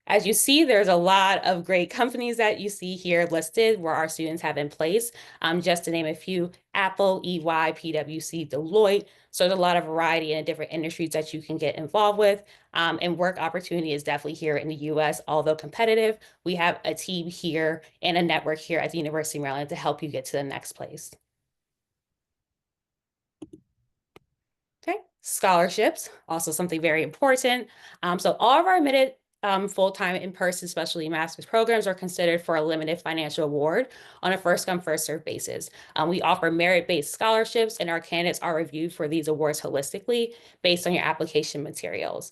As you see, there's a lot of great companies that you see here listed where our students have in place. Just to name a few: Apple, EY, PwC, Deloitte. So there's a lot of variety in different industries that you can get involved with. And work opportunity is definitely here in the US, although competitive. We have a team here and a network here at the University of Maryland to help you get to the next place. Okay, scholarships, also something very important. So all of our admitted full-time in-person specialty master's programs are considered for a limited financial award on a first-come, first-served basis. We offer merit-based scholarships, and our candidates are reviewed for these awards holistically based on your application materials.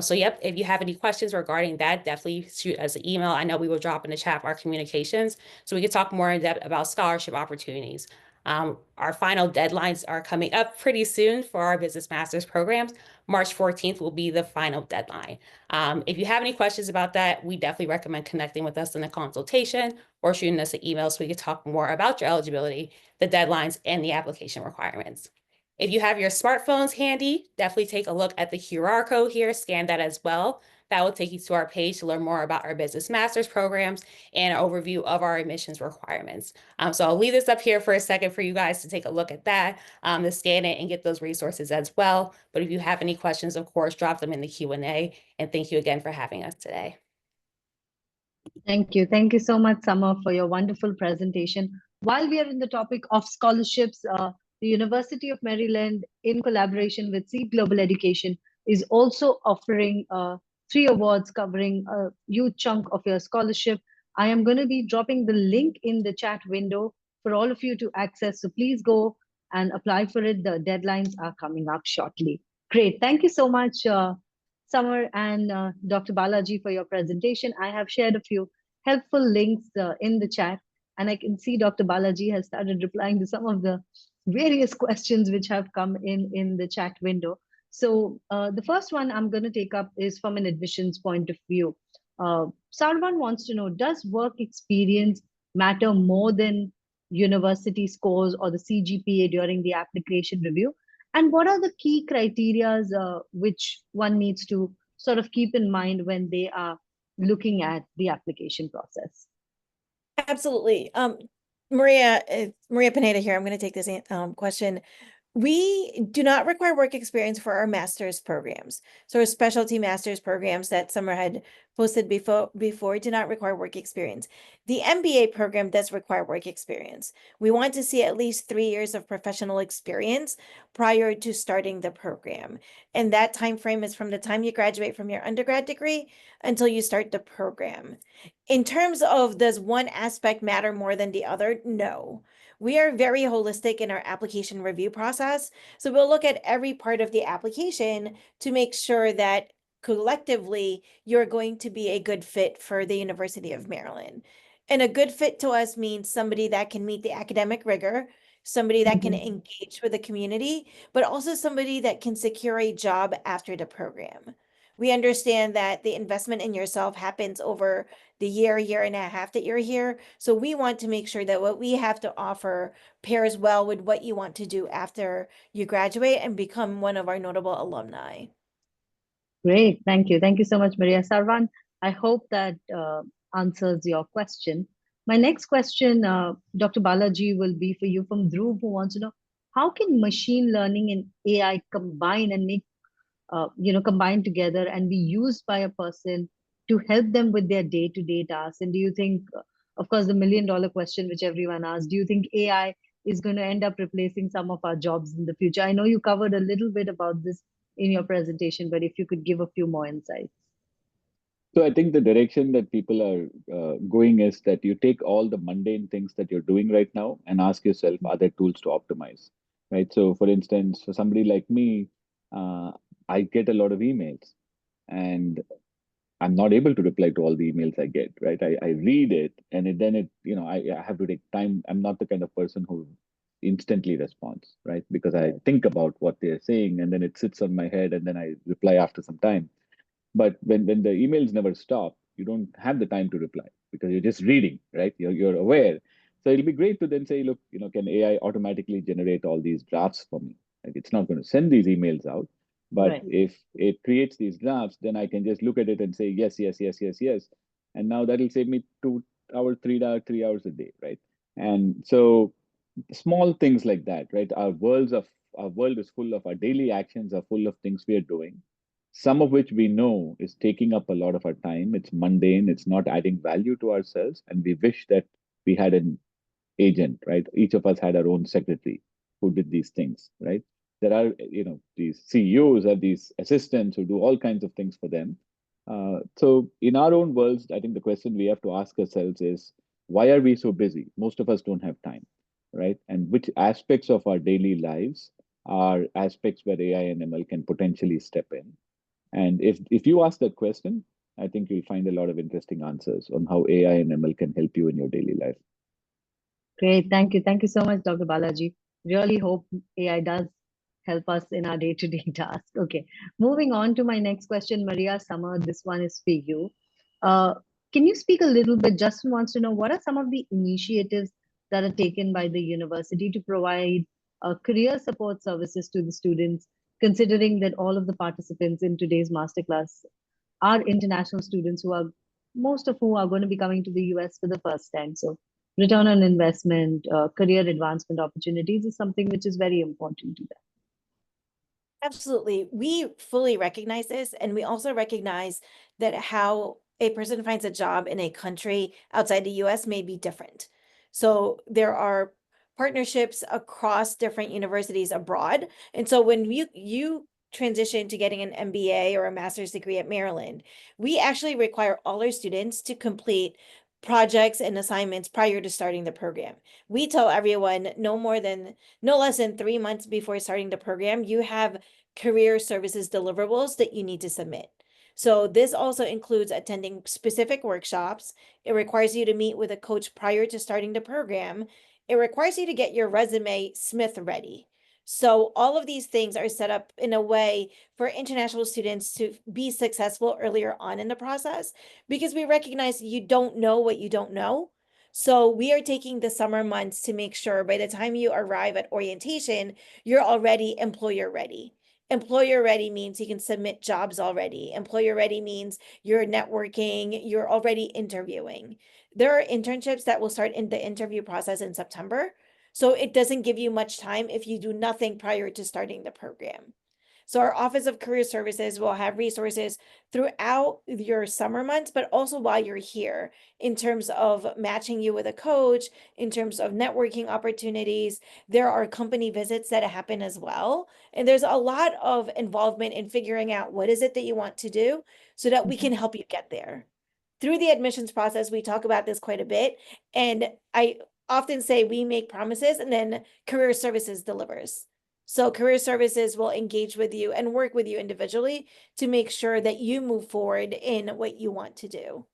So yep, if you have any questions regarding that, definitely shoot us an email. I know we will drop in the chat our communications so we can talk more in depth about scholarship opportunities. Our final deadlines are coming up pretty soon for our business master's programs. March 14th will be the final deadline. If you have any questions about that, we definitely recommend connecting with us in a consultation or shooting us an email so we can talk more about your eligibility, the deadlines, and the application requirements. If you have your smartphones handy, definitely take a look at the QR code here, scan that as well. That will take you to our page to learn more about our business master's programs and an overview of our admissions requirements. So I'll leave this up here for a second for you guys to take a look at that, to scan it and get those resources as well. But if you have any questions, of course, drop them in the Q&A. And thank you again for having us today. Thank you. Thank you so much, Summer, for your wonderful presentation. While we are in the topic of scholarships, the University of Maryland, in collaboration with Seed Global Education, is also offering 3 awards covering a huge chunk of your scholarship. I am going to be dropping the link in the chat window for all of you to access. So please go and apply for it. The deadlines are coming up shortly. Great. Thank you so much, Summer and Dr. Balaji, for your presentation. I have shared a few helpful links in the chat, and I can see Dr. Balaji has started replying to some of the various questions which have come in the chat window. So the first one I'm going to take up is from an admissions point of view. Sarwan wants to know, does work experience matter more than university scores or the CGPA during the application review? And what are the key criteria which one needs to sort of keep in mind when they are looking at the application process? Absolutely. Maria Pineda here. I'm going to take this question. We do not require work experience for our master's programs. So our specialty master's programs that Summer had posted before do not require work experience. The MBA program does require work experience. We want to see at least 3 years of professional experience prior to starting the program. And that time frame is from the time you graduate from your undergrad degree until you start the program. In terms of, does one aspect matter more than the other? No. We are very holistic in our application review process. So we'll look at every part of the application to make sure that collectively you're going to be a good fit for the University of Maryland. And a good fit to us means somebody that can meet the academic rigor, somebody that can engage with the community, but also somebody that can secure a job after the program. We understand that the investment in yourself happens over the year and a half that you're here. So we want to make sure that what we have to offer pairs well with what you want to do after you graduate and become one of our notable alumni. Great. Thank you. Thank you so much, Maria. Sarvan, I hope that answers your question. My next question, Dr. Balaji, will be for you from Dhruv, who wants to know, how can machine learning and AI combine and make combine together and be used by a person to help them with their day-to-day tasks? And do you think, of course, the million-dollar question which everyone asks, do you think AI is going to end up replacing some of our jobs in the future? I know you covered a little bit about this in your presentation, but if you could give a few more insights. So I think the direction that people are going is that you take all the mundane things that you're doing right now and ask yourself, are there tools to optimize, right? So for instance, for somebody like me, I get a lot of emails and I'm not able to reply to all the emails I get, right? I read it and I have to take time. I'm not the kind of person who instantly responds, right? Because I think about what they're saying and then it sits on my head and then I reply after some time. But when the emails never stop, you don't have the time to reply because you're just reading, right? You're aware. So it'll be great to then say, look, can AI automatically generate all these drafts for me? Like it's not going to send these emails out, but Right. if it creates these drafts, then I can just look at it and say yes, yes, yes, yes, yes, and now that'll save me 2 hours, 3 hours a day, right? And so small things like that, right? Our world is full of our daily actions are full of things we are doing, some of which we know is taking up a lot of our time. It's mundane, it's not adding value to ourselves, and we wish that we had an agent, right? Each of us had our own secretary who did these things, right? There are, these CEOs have these assistants who do all kinds of things for them. So in our own worlds, I think the question we have to ask ourselves is, why are we so busy? Most of us don't have time, right? And which aspects of our daily lives are aspects where AI and ML can potentially step in? And if you ask that question, I think you'll find a lot of interesting answers on how AI and ML can help you in your daily life. Great. Thank you. Thank you so much, Dr. Balaji. Really hope AI does help us in our day-to-day task. Okay. Moving on to my next question, Maria Summer. This one is for you. Uh, can you speak a little bit? Justin wants to know what are some of the initiatives that are taken by the university to provide career support services to the students, considering that all of the participants in today's masterclass are international students who are most of whom are going to be coming to the US for the first time. So return on investment, career advancement opportunities is something which is very important to them. Absolutely. We fully recognize this, and we also recognize that how a person finds a job in a country outside the US may be different. So there are partnerships across different universities abroad. And so when you transition to getting an MBA or a master's degree at Maryland, we actually require all our students to complete projects and assignments prior to starting the program. We tell everyone no less than 3 months before starting the program, you have career services deliverables that you need to submit. So this also includes attending specific workshops. It requires you to meet with a coach prior to starting the program. It requires you to get your resume Smith ready. So all of these things are set up in a way for international students to be successful earlier on in the process, because we recognize you don't know what you don't know. So we are taking the summer months to make sure by the time you arrive at orientation, you're already employer ready. Employer ready means you can submit jobs already. Employer ready means you're networking, you're already interviewing. There are internships that will start in the interview process in September. So it doesn't give you much time if you do nothing prior to starting the program. So our Office of Career Services will have resources throughout your summer months, but also while you're here in terms of matching you with a coach, in terms of networking opportunities. There are company visits that happen as well. And there's a lot of involvement in figuring out what is it that you want to do so that we can help you get there. Through the admissions process, we talk about this quite a bit. And I often say we make promises and then career services delivers. So career services will engage with you and work with you individually to make sure that you move forward in what you want to do.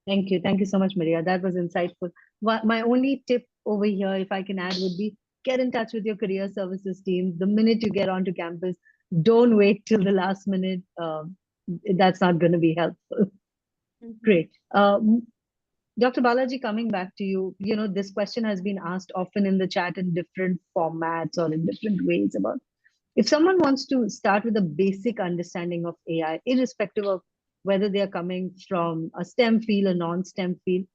Thank you. Thank you so much, Maria. That was insightful. My only tip over here, if I can add, would be get in touch with your career services team. The minute you get onto campus, don't wait till the last minute. That's not going to be helpful. Great. Dr. Balaji, coming back to you, this question has been asked often in the chat in different formats or in different ways about if someone wants to start with a basic understanding of AI, irrespective of whether they are coming from a STEM field, a non-STEM field,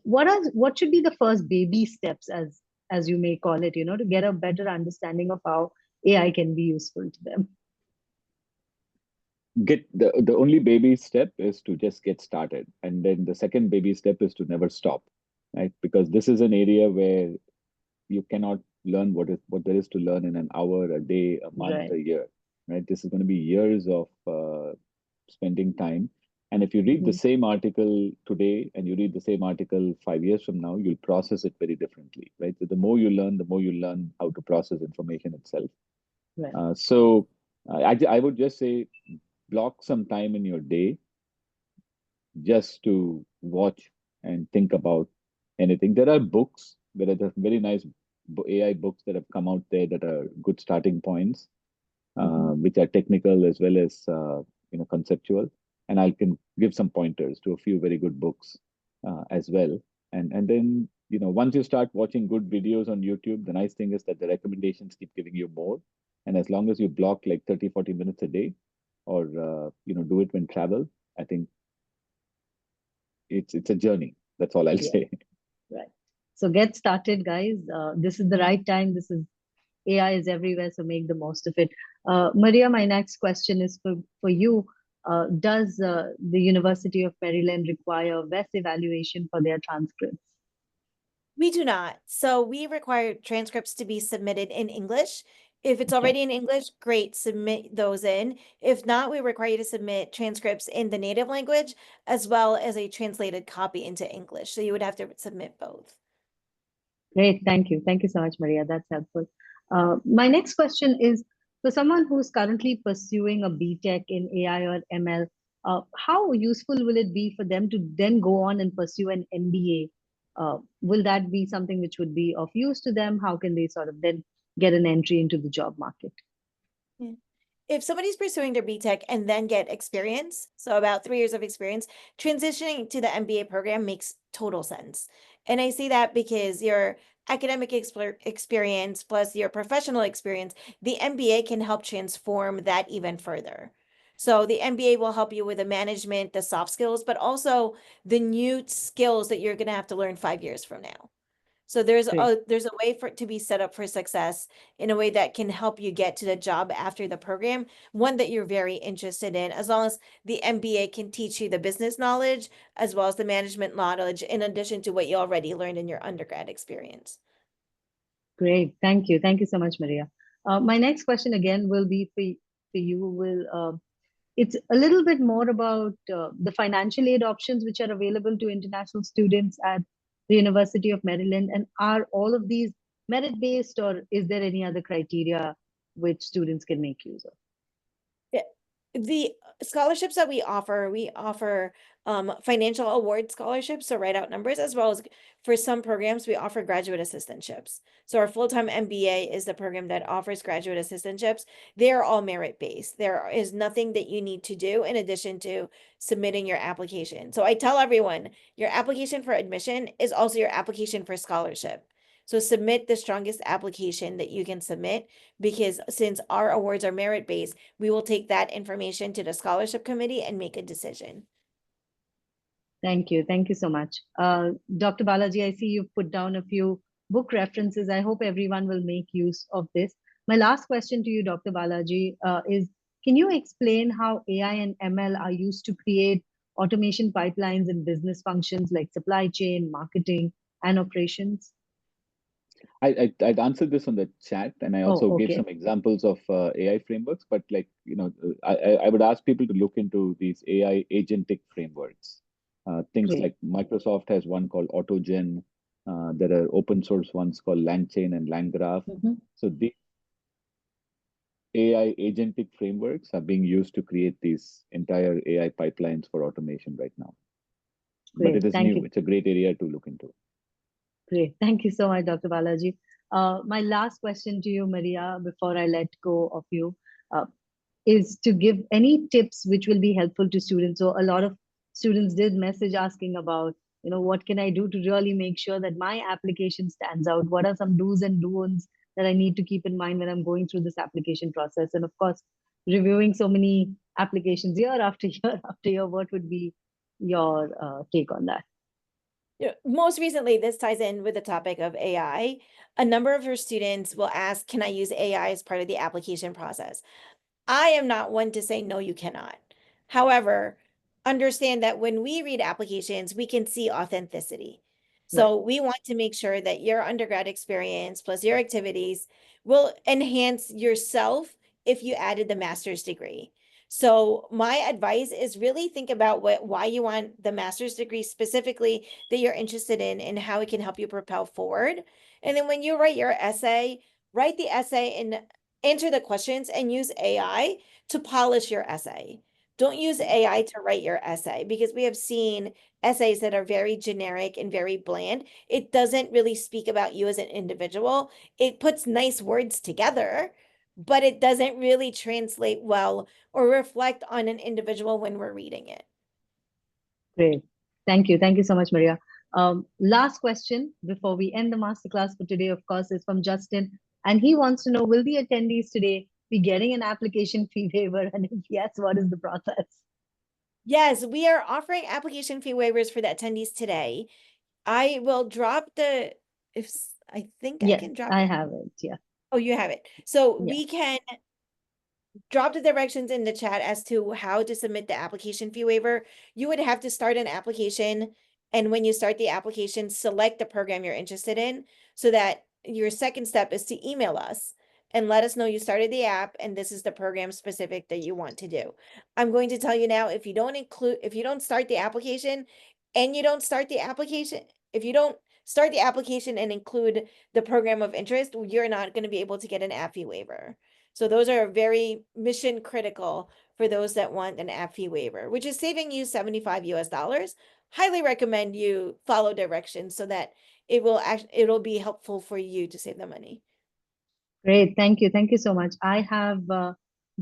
what should be the first baby steps, as you may call it, to get a better understanding of how AI can be useful to them? Get the only baby step is to just get started, and then the second baby step is to never stop, right? Because this is an area where you cannot learn what there is to learn in an hour, a day, a month, Right. a year. right? This is going to be years of spending time. And if you read the same article today and you read the same article 5 years from now, you'll process it very differently, right? So the more you learn how to process information itself. Right. So I would just say block some time in your day just to watch and think about anything. There are books, there are very nice AI books that have come out there that are good starting points, which are technical as well as conceptual. And I can give some pointers to a few very good books as well. And then once you start watching good videos on YouTube, the nice thing is that the recommendations keep giving you more. And as long as you block like 30, 40 minutes a day, or do it when travel, I think it's a journey. That's all I'll say. Right. So get started, guys. This is the right time. AI is everywhere, so make the most of it. Maria, my next question is for you. Does the University of Maryland require VES evaluation for their transcripts? We do not. So we require transcripts to be submitted in English. If it's already in English, great, submit those in. If not, we require you to submit transcripts in the native language as well as a translated copy into English. So you would have to submit both. Great, thank you. Thank you so much, Maria. That's helpful. My next question is for someone who's currently pursuing a BTech in AI or ML, how useful will it be for them to then go on and pursue an MBA? Will that be something which would be of use to them? How can they sort of then get an entry into the job market? If somebody's pursuing their BTech and then get experience, so about 3 years of experience, transitioning to the MBA program makes total sense. And I say that because your academic experience plus your professional experience, the MBA can help transform that even further. So the MBA will help you with the management, the soft skills, but also the new skills that you're going to have to learn 5 years from now. So there's a way for it to be set up for success in a way that can help you get to the job after the program, one that you're very interested in, as long as the MBA can teach you the business knowledge as well as the management knowledge, in addition to what you already learned in your undergrad experience. Great, thank you. Thank you so much, Maria. My next question again will be for you, it's a little bit more about the financial aid options which are available to international students at the University of Maryland. And are all of these merit-based, or is there any other criteria which students can make use of? The scholarships that we offer financial award scholarships, so write out numbers, as well as for some programs we offer graduate assistantships. So our full-time MBA is the program that offers graduate assistantships. They're all merit-based. There is nothing that you need to do in addition to submitting your application. So I tell everyone, your application for admission is also your application for scholarship. So submit the strongest application that you can submit, because since our awards are merit-based, we will take that information to the scholarship committee and make a decision. Thank you. Thank you so much. Dr. Balaji, I see you've put down a few book references. I hope everyone will make use of this. My last question to you, Dr. Balaji, is can you explain how AI and ML are used to create automation pipelines in business functions like supply chain, marketing, and operations? I'd answered this on the chat, and I also gave okay. some examples of AI frameworks. But I would ask people to look into these AI agentic frameworks. Things Great. like Microsoft has one called AutoGen. There are open source ones called LangChain and LangGraph. So the AI agentic frameworks are being used to create these entire AI pipelines for automation right now. Great. But it is Thank new. you. It's a great area to look into. Great. Thank you so much, Dr. Balaji. My last question to you, Maria, before I let go of you, is to give any tips which will be helpful to students. So a lot of students did message asking about, what can I do to really make sure that my application stands out? What are some do's and don'ts that I need to keep in mind when I'm going through this application process? And of course, reviewing so many applications year after year after year, what would be your take on that? Most recently, this ties in with the topic of AI. A number of your students will ask, can I use AI as part of the application process? I am not one to say, no, you cannot. However, understand that when we read applications, we can see authenticity. So we want to make sure that your undergrad experience plus your activities will enhance yourself if you added the master's degree. So my advice is really think about why you want the master's degree specifically that you're interested in and how it can help you propel forward. And then when you write your essay, write the essay and answer the questions and use AI to polish your essay. Don't use AI to write your essay because we have seen essays that are very generic and very bland. It doesn't really speak about you as an individual. It puts nice words together, but it doesn't really translate well or reflect on an individual when we're reading it. Great. Thank you. Thank you so much, Maria. Last question before we end the masterclass for today, of course, is from Justin. And he wants to know, will the attendees today be getting an application fee waiver? And if yes, what is the process? Yes, we are offering application fee waivers for the attendees today. I will drop the, I think I can drop I it. have it. Yeah. Oh, you have it. So Yeah. we can drop the directions in the chat as to how to submit the application fee waiver. You would have to start an application, and when you start the application, select the program you're interested in, so that your second step is to email us and let us know you started the app and this is the program specific that you want to do. I'm going to tell you now, if you don't start the application and you don't start the application, if you don't start the application and include the program of interest, you're not going to be able to get an app fee waiver. So those are very mission critical for those that want an app fee waiver, which is saving you $75 US. Highly recommend you follow directions so that it'll be helpful for you to save the money. Great. Thank you. Thank you so much. I have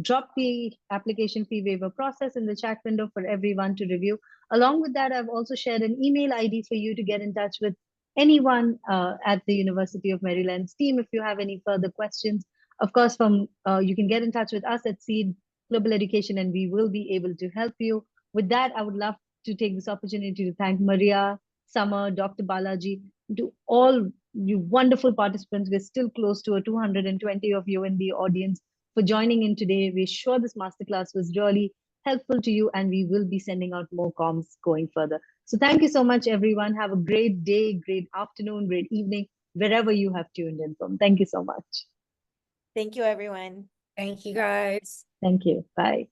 dropped the application fee waiver process in the chat window for everyone to review. Along with that, I've also shared an email ID for you to get in touch with anyone at the University of Maryland's team if you have any further questions. Of course, you can get in touch with us at Seed Global Education, and we will be able to help you. With that, I would love to take this opportunity to thank Maria, Summer, Dr. Balaji, to all you wonderful participants. We're still close to a 220 of you in the audience for joining in today. We're sure this masterclass was really helpful to you, and we will be sending out more comms going further. So thank you so much, everyone. Have a great day, great afternoon, great evening, wherever you have tuned in from. Thank you so much. Thank you, everyone. Thank you, guys. Thank you. Bye.